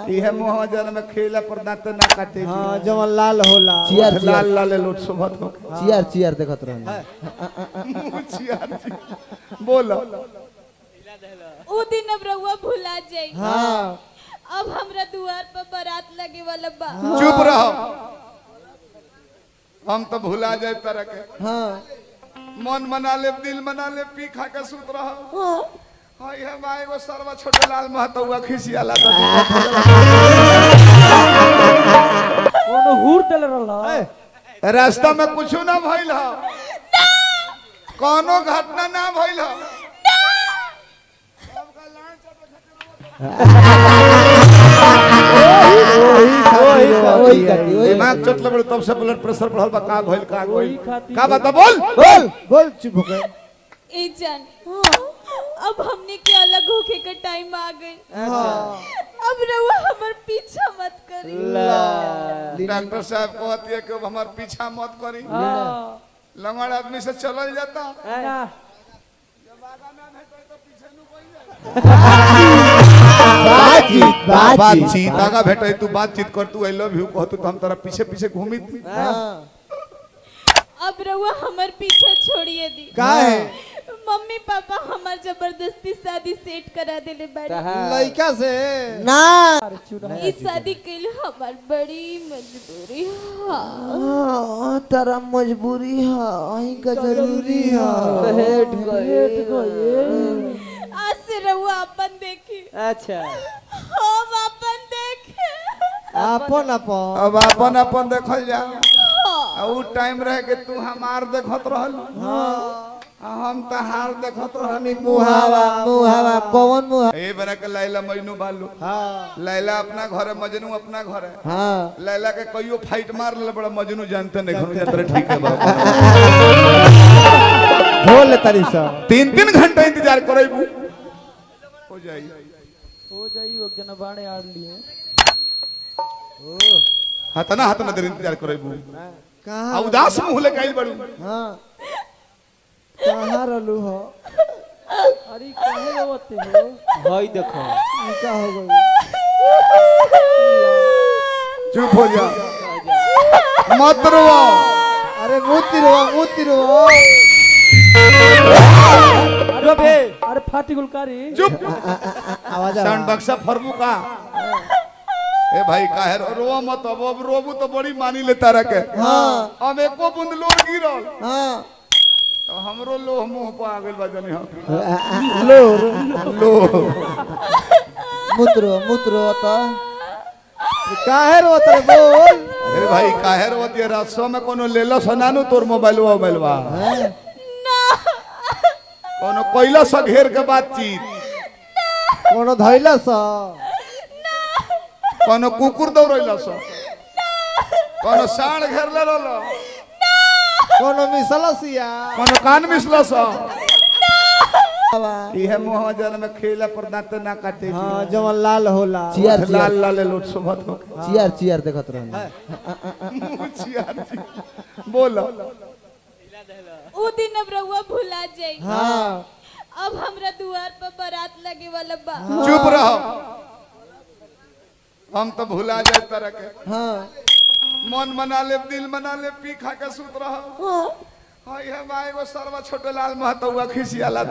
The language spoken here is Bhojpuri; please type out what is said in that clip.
यह मुहवा जन में खेला पर दांत ना काटे हां जवन लाल होला चियर लाल लाल लोट सोभत हो चियर चियर देखत रहन चियर बोलो उ दिन अब रउआ भुला जाई। हां अब हमरा द्वार पर बारात लगे वाला बा। चुप रहो हम तो भुला जाए तरह के हां मन मना ले दिल मना ले पी खा के सुत रहो हां ये माय वो सरवा छोटे लाल महतौआ खिसियाला कोनो हुर देल रहल रास्ता में कुछ ना भइल ह कोनो घटना ना भइल ह दिमाग चोटले बड़े तब से ब्लड प्रेशर बढ़ल बा का भइल का बता बोल बोल बोल चुप हो गए ए जान अब हमने के अलग होके का टाइम आ गई। अब रउआ हमर पीछा मत करी। डॉक्टर साहब कहती है कि अब हमार पीछा मत करी लंगड़ आदमी से चलल जाता बातचीत आगा भेटे तू बातचीत कर तू आई लव यू कह तू हम तेरा पीछे पीछे घूमी अब रउआ हमर पीछा छोड़िए दी। का है मम्मी पापा हमार जबरदस्ती शादी सेट करा देले बाड़ी। लड़का से ना इस शादी के लिए हमार बड़ी मजबूरी है। तारा मजबूरी है वही का जरूरी है भेट गए आज से रउआ अपन देखी अच्छा हम अपन देखे। अपन अपन अब अपन अपन देखल जा उ टाइम रहे के तू हमार देखत रहल हम तो हार देखत रहनी मुहावा मुहावा कौन मुहा ए बरा के लैला मजनू बालू हां लैला अपना घर है मजनू अपना घर है हां लैला के कईयो फाइट मार ले बड़ा मजनू जानते नहीं घनु जाते ठीक है बाबू ढोल तरी सा 3-3 घंटा इंतजार करैबू हो जाई वो जना बाणे आड़ लिए हतना हतना देर इंतजार करैबू कहां उदास मुंह ले काइल बड़ू हां कहां रहलू हो अरे काहे रोवते हो भाई देखो ई का हो गई चुप हो जा मत रो अरे मूती रो अरे फाटी गुलकारी चुप आवाज साउंड बक्सा फरमू का ए भाई काहे रो मत अब रोबू तो बड़ी मानी ले तारा के हां अब एको बूंद लोर गिरल हां तो हमरो लोह मुंह पर आ गेल बा जनी हम लो मुत्रो तो काहे रोत रे बोल अरे भाई काहे रोत ये रास्ता में कोनो लेलो सनानु तोर मोबाइलवा ना कोनो कोइला स घेर के बातचीत कोनो धइला सा कोनो कुकुर दौड़ैला स कोनो साण घेरले रहलो कोनो मिसलसिया कोनो कान मिसला स इहे मुहवा जन में खेला पर दांत ना काटे हां जवन लाल होला चियर लाल लाल लोट सोभत हो चियर चियर देखत रहन बोलो उ दिन अब रउआ भुला जाई। हां अब हमरा द्वार पर बारात लगे वाला बा। चुप रहो हम तो भुला जाए तरह के हां मन मना ले दिल मना ले पी खा के सुत रहो हां ये माय वो सरवा छोटे लाल महतौआ खिसियाला